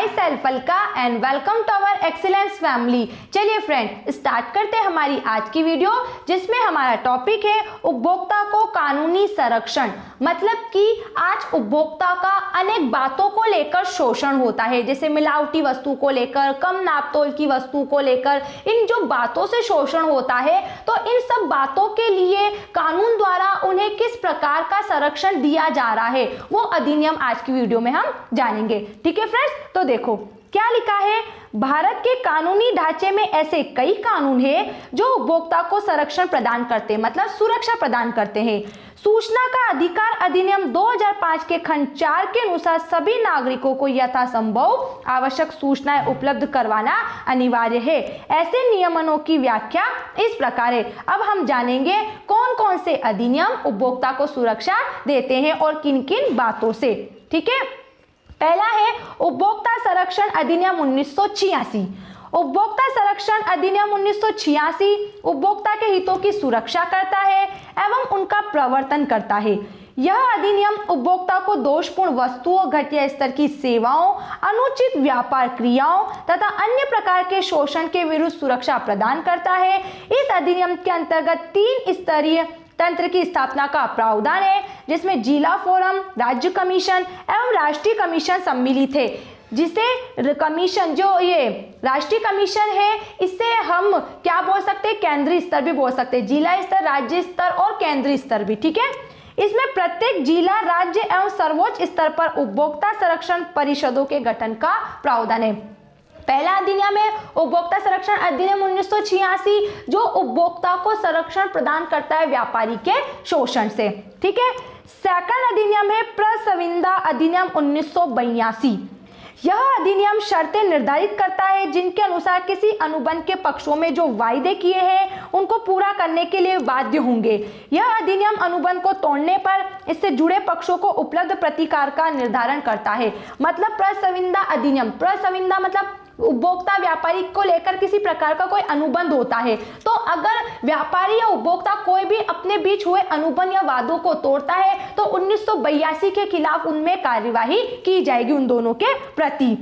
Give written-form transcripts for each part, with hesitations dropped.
My self Alka and welcome to our excellence family. चलिए friend, start करते हैं हमारी आज की वीडियो, जिसमें हमारा टॉपिक है उपभोक्ता को कानूनी संरक्षण। मतलब कि आज उपभोक्ता का अनेक बातों को लेकर शोषण होता है, जैसे मिलावटी वस्तु को लेकर, कम नापतोल की वस्तु को लेकर, इन जो बातों से शोषण होता है, तो इन सब बातों के लिए कानून द्वारा उन्हें किस प्रकार का संरक्षण दिया जा रहा है, वो अधिनियम आज की वीडियो में हम जानेंगे। ठीक है फ्रेंड्स, तो देखो क्या लिखा है। भारत के कानूनी ढांचे में ऐसे कई कानून हैं जो उपभोक्ता को संरक्षण प्रदान करते हैं, मतलब सुरक्षा प्रदान करते हैं। सूचना का अधिकार अधिनियम 2005 के खंड 4 के अनुसार सभी नागरिकों को यथासंभव आवश्यक सूचनाएं उपलब्ध करवाना अनिवार्य है। ऐसे नियमों की व्याख्या इस प्रकार है। अब हम जानेंगे कौन कौन से अधिनियम उपभोक्ता को सुरक्षा देते हैं और किन किन बातों से। ठीक है, पहला है उपभोक्ता संरक्षण अधिनियम 1986। उपभोक्ता संरक्षण अधिनियम 1986 उपभोक्ता के हितों की सुरक्षा करता है एवं उनका प्रवर्तन करता है। यह अधिनियम उपभोक्ता को दोषपूर्ण वस्तुओं, घटिया स्तर की सेवाओं, अनुचित व्यापार क्रियाओं तथा अन्य प्रकार के शोषण के विरुद्ध सुरक्षा प्रदान करता है। इस अधिनियम के अंतर्गत 3 स्तरीय तंत्र की स्थापना का प्रावधान है, जिसमें जिला फोरम, राज्य कमीशन एवं राष्ट्रीय कमीशन सम्मिलित है। जिसे कमीशन, जो ये राष्ट्रीय कमीशन है, इससे हम क्या बोल सकते हैं, केंद्रीय स्तर भी बोल सकते हैं, जिला स्तर, राज्य स्तर और केंद्रीय स्तर भी। ठीक है, इसमें प्रत्येक जिला, राज्य एवं सर्वोच्च स्तर पर उपभोक्ता संरक्षण परिषदों के गठन का प्रावधान है। पहला अधिनियम है उपभोक्ता संरक्षण अधिनियम 1986, जो उपभोक्ता को संरक्षण प्रदान करता है व्यापारी के शोषण से। ठीक है, सेकंड अधिनियम है प्रसंविदा अधिनियम 1982। यह अधिनियम शर्तें निर्धारित करता है जिनके अनुसार किसी अनुबंध के पक्षों में जो वायदे किए हैं उनको पूरा करने के लिए बाध्य होंगे। यह अधिनियम अनुबंध को तोड़ने पर इससे जुड़े पक्षों को उपलब्ध प्रतिकार का निर्धारण करता है। मतलब प्रसंविदा अधिनियम, प्रसंविदा मतलब उपभोक्ता व्यापारी को लेकर किसी प्रकार का कोई अनुबंध होता है, तो अगर व्यापारी या उपभोक्ता कोई भी अपने बीच हुए अनुबंध या वादों को तोड़ता है तो 1982 के खिलाफ उनमें कार्यवाही की जाएगी उन दोनों के प्रति।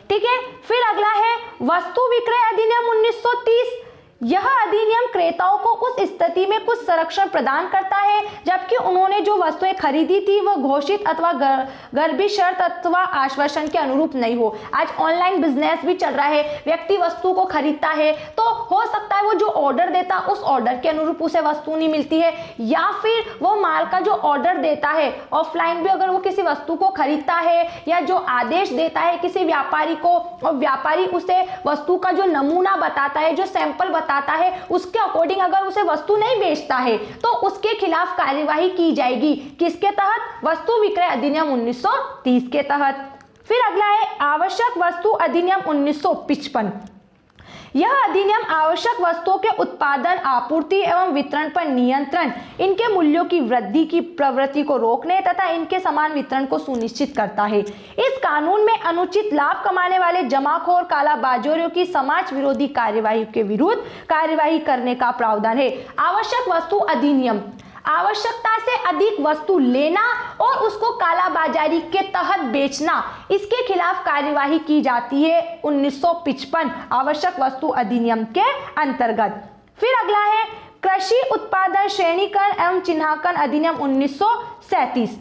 ठीक है, फिर अगला है वस्तु विक्रय अधिनियम 1930। यह अधिनियम क्रेताओं को उस स्थिति में कुछ संरक्षण प्रदान करता है जबकि उन्होंने जो वस्तुएं खरीदी थी वह घोषित अथवा गर्भी शर्त अथवा आश्वासन के अनुरूप नहीं हो। आज ऑनलाइन बिजनेस भी चल रहा है, व्यक्ति वस्तु को खरीदता है तो हो सकता है वो जो ऑर्डर देता उस ऑर्डर के अनुरूप उसे वस्तु नहीं मिलती है, या फिर वो माल का जो ऑर्डर देता है ऑफलाइन भी अगर वो किसी वस्तु को खरीदता है या जो आदेश देता है किसी व्यापारी को और व्यापारी उसे वस्तु का जो नमूना बताता है, जो सैंपल बताता है, उसके अकॉर्डिंग अगर उसे वस्तु नहीं बेचता है तो उसके खिलाफ कार्यवाही की जाएगी। किसके तहत? वस्तु विक्रय अधिनियम 1930 के तहत। फिर अगला है आवश्यक वस्तु अधिनियम 1955। यह अधिनियम आवश्यक वस्तुओं के उत्पादन, आपूर्ति एवं वितरण पर नियंत्रण, इनके मूल्यों की वृद्धि की प्रवृत्ति को रोकने तथा इनके समान वितरण को सुनिश्चित करता है। इस कानून में अनुचित लाभ कमाने वाले जमाखोर, कालाबाजारियों की समाज विरोधी कार्यवाही के विरुद्ध कार्यवाही करने का प्रावधान है। आवश्यक वस्तु अधिनियम, आवश्यकता से अधिक वस्तु लेना और उसको कालाबाजारी के तहत बेचना, इसके खिलाफ कार्यवाही की जाती है 1955 आवश्यक वस्तु अधिनियम के अंतर्गत। फिर अगला है कृषि उत्पादन श्रेणीकरण एवं चिन्हांकन अधिनियम 1937।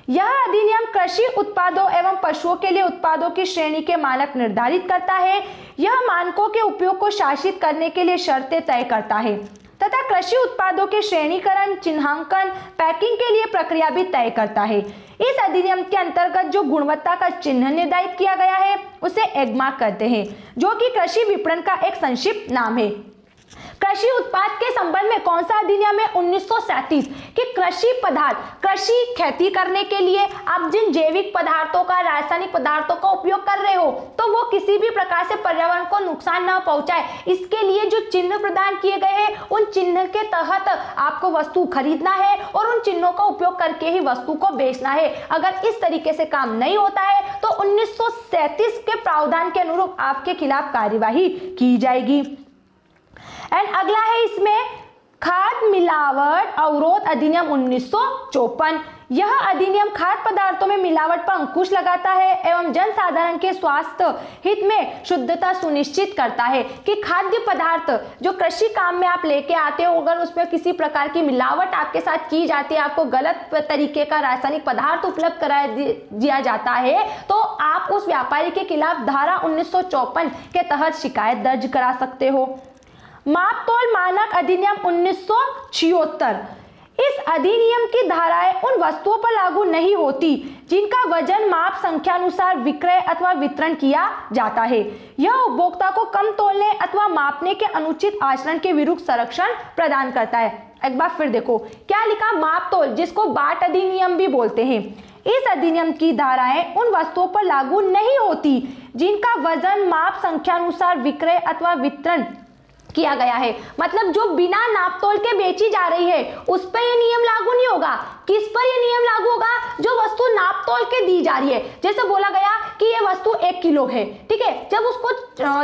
यह अधिनियम कृषि उत्पादों एवं पशुओं के लिए उत्पादों की श्रेणी के मानक निर्धारित करता है। यह मानकों के उपयोग को शासित करने के लिए शर्तें तय करता है तथा कृषि उत्पादों के श्रेणीकरण, चिन्हांकन, पैकिंग के लिए प्रक्रिया भी तय करता है। इस अधिनियम के अंतर्गत जो गुणवत्ता का चिन्ह निर्धारित किया गया है उसे एगमा कहते हैं, जो कि कृषि विपणन का एक संक्षिप्त नाम है। कृषि उत्पाद के संबंध में कौन सा अधिनियम है? 1937 कि कृषि पदार्थ, कृषि खेती करने के लिए आप जिन जैविक पदार्थों का, रासायनिक पदार्थों का उपयोग कर रहे हो तो वो किसी भी प्रकार से पर्यावरण को नुकसान न पहुंचाए, इसके लिए जो चिन्ह प्रदान किए गए हैं उन चिन्ह के तहत आपको वस्तु खरीदना है और उन चिन्हों का उपयोग करके ही वस्तु को बेचना है। अगर इस तरीके से काम नहीं होता है तो 1937 के प्रावधान के अनुरूप आपके खिलाफ कार्यवाही की जाएगी। एंड अगला है इसमें खाद मिलावट अवरोध अधिनियम 1954। यह अधिनियम खाद्य पदार्थों में मिलावट पर अंकुश लगाता है एवं जनसाधारण के स्वास्थ्य हित में शुद्धता सुनिश्चित करता है कि खाद्य पदार्थ जो कृषि काम में आप लेके आते हो, अगर उसमें किसी प्रकार की मिलावट आपके साथ की जाती है, आपको गलत तरीके का रासायनिक पदार्थ उपलब्ध करा दिया जाता है, तो आप उस व्यापारी के खिलाफ धारा 1954 के तहत शिकायत दर्ज करा सकते हो। माप तोल मानक अधिनियम 1976। इस अधिनियम की धाराएं उन वस्तुओं पर लागू नहीं होती जिनका वजन माप संख्यानुसार विक्रय अथवा वितरण किया जाता है। यह उपभोक्ता को कम तोलने अथवा मापने के अनुचित आचरण के विरुद्ध संरक्षण प्रदान करता है। एक बार फिर देखो क्या लिखा, माप तोल, जिसको बाट अधिनियम भी बोलते हैं। इस अधिनियम की धाराएं उन वस्तुओं पर लागू नहीं होती जिनका वजन माप संख्यानुसार विक्रय अथवा वितरण किया गया है। मतलब जो बिना नाप तोल के बेची जा रही है उस पर यह नियम लागू नहीं होगा। किस पर यह नियम लागू होगा? जो वस्तु नाप तोल के दी जा रही है। जैसे बोला गया कि यह वस्तु 1 किलो है, ठीक है, जब उसको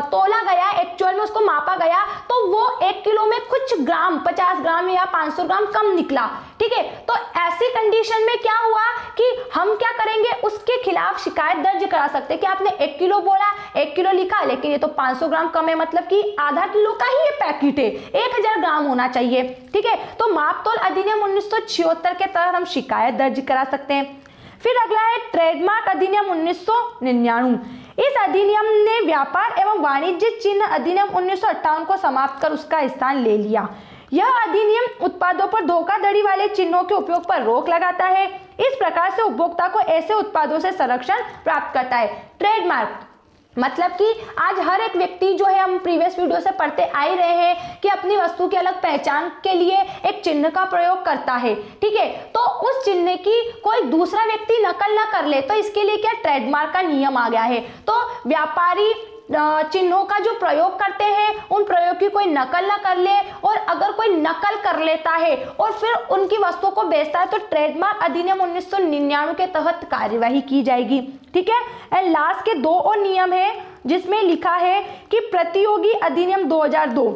तोला गया, एक्चुअल में उसको मापा गया, तो वो 1 किलो में कुछ ग्राम, 50 ग्राम या 500 ग्राम कम निकला, ठीक है। तो ऐसी कंडीशन में क्या हुआ कि हम क्या करेंगे, उसके खिलाफ शिकायत दर्ज करा सकते हैं कि आपने 1 किलो बोला, 1 किलो लिखा, लेकिन ये तो 500 ग्राम कम है, मतलब कि आधा किलो का ही ये पैकेट है, 1000 ग्राम होना चाहिए, ठीक है। तो माप तोल अधिनियम 1976 के तहत हम शिकायत दर्ज करा सकते हैं। फिर अगला है ट्रेडमार्क अधिनियम 1999। इस अधिनियम ने व्यापार एवं वाणिज्य चिन्ह अधिनियम 1958 को समाप्त कर उसका स्थान ले लिया। यह अधिनियम उत्पादों पर धोखाधड़ी वाले चिन्हों के उपयोग पर रोक लगाता है। इस प्रकार से उपभोक्ता को ऐसे उत्पादों से संरक्षण प्राप्त करता है। ट्रेडमार्क मतलब कि आज हर एक व्यक्ति जो है, हम प्रीवियस वीडियो से पढ़ते आ ही रहे हैं कि अपनी वस्तु की अलग पहचान के लिए एक चिन्ह का प्रयोग करता है, ठीक है। तो उस चिन्ह की कोई दूसरा व्यक्ति नकल ना कर ले, तो इसके लिए क्या ट्रेडमार्क का नियम आ गया है। तो व्यापारी चिन्हों का जो प्रयोग करते हैं उन प्रयोग की कोई नकल ना कर ले, और अगर कोई नकल कर लेता है और फिर उनकी वस्तुओं को बेचता है तो ट्रेडमार्क अधिनियम 1999 के तहत कार्यवाही की जाएगी, ठीक है। एंड लास्ट के 2 और नियम है जिसमें लिखा है कि प्रतियोगी अधिनियम 2002।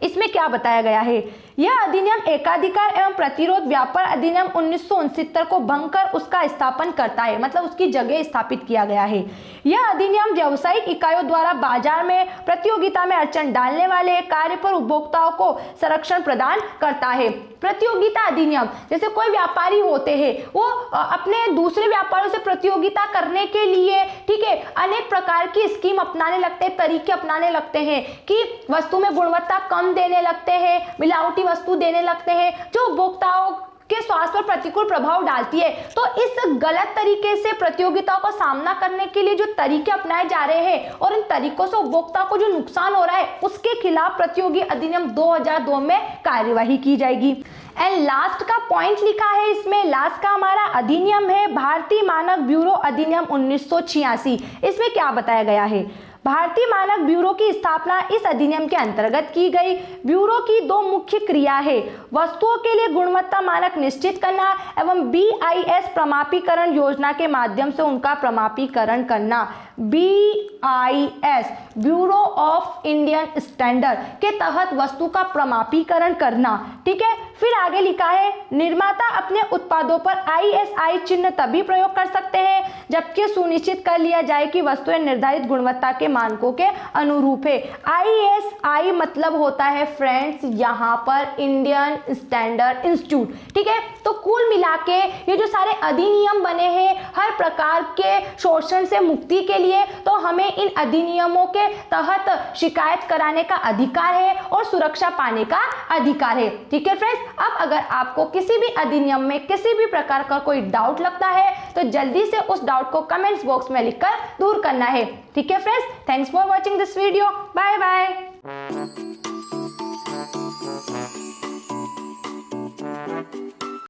इसमें क्या बताया गया है, यह अधिनियम एकाधिकार एवं प्रतिरोध व्यापार अधिनियम 1969 को भंग कर उसका स्थापन करता है, मतलब उसकी जगह स्थापित किया गया है। यह अधिनियम व्यावसायिक इकाइयों द्वारा बाजार में प्रतियोगिता में अड़चन डालने वाले कार्य पर उपभोक्ताओं को संरक्षण प्रदान करता है। प्रतियोगिता अधिनियम, जैसे कोई व्यापारी होते हैं, वो अपने दूसरे व्यापारियों से प्रतियोगिता करने के लिए, ठीक है, अनेक प्रकार की स्कीम अपनाने लगते हैं, तरीके अपनाने लगते हैं कि वस्तु में गुणवत्ता कम देने लगते हैं, मिलावटी वस्तु देने लगते हैं, जो उपभोक्ताओं के स्वास्थ्य पर प्रतिकूल प्रभाव डालती है। तो इस गलत तरीके से प्रतियोगिताओं का सामना करने के लिए जो तरीके अपनाए जा रहे हैं और इन तरीकों से उपभोक्ता को जो नुकसान हो रहा है, उसके खिलाफ प्रतियोगी अधिनियम 2002 में कार्यवाही की जाएगी। एंड लास्ट का पॉइंट लिखा है इसमें, लास्ट का हमारा अधिनियम है भारतीय मानक ब्यूरो अधिनियम 1986। इसमें क्या बताया गया है, भारतीय मानक ब्यूरो की स्थापना इस अधिनियम के अंतर्गत की गई। ब्यूरो की 2 मुख्य क्रिया है, वस्तुओं के लिए गुणवत्ता मानक निश्चित करना एवं BIS प्रमाणीकरण योजना के माध्यम से उनका प्रमाणीकरण करना। BIS bureau of Indian standard के तहत वस्तु का प्रमाणीकरण करना, ठीक है। फिर आगे लिखा है, निर्माता अपने उत्पादों पर ISI चिन्ह तभी प्रयोग कर सकते हैं जबकि सुनिश्चित कर लिया जाए कि वस्तुएं निर्धारित गुणवत्ता के मानकों के अनुरूप है। ISI मतलब होता है फ्रेंड्स यहाँ पर इंडियन स्टैंडर्ड इंस्टीट्यूट, ठीक है। तो कुल मिला के ये जो सारे अधिनियम बने हैं हर प्रकार के शोषण से मुक्ति के लिए, तो हमें इन अधिनियमों के तहत शिकायत कराने का अधिकार है और सुरक्षा पाने का अधिकार है, ठीक है फ्रेंड्स। अब अगर आपको किसी भी अधिनियम में किसी भी प्रकार का कोई डाउट लगता है तो जल्दी से उस डाउट को कमेंट्स बॉक्स में लिखकर दूर करना है, ठीक है friends. Thanks for watching this video, bye bye.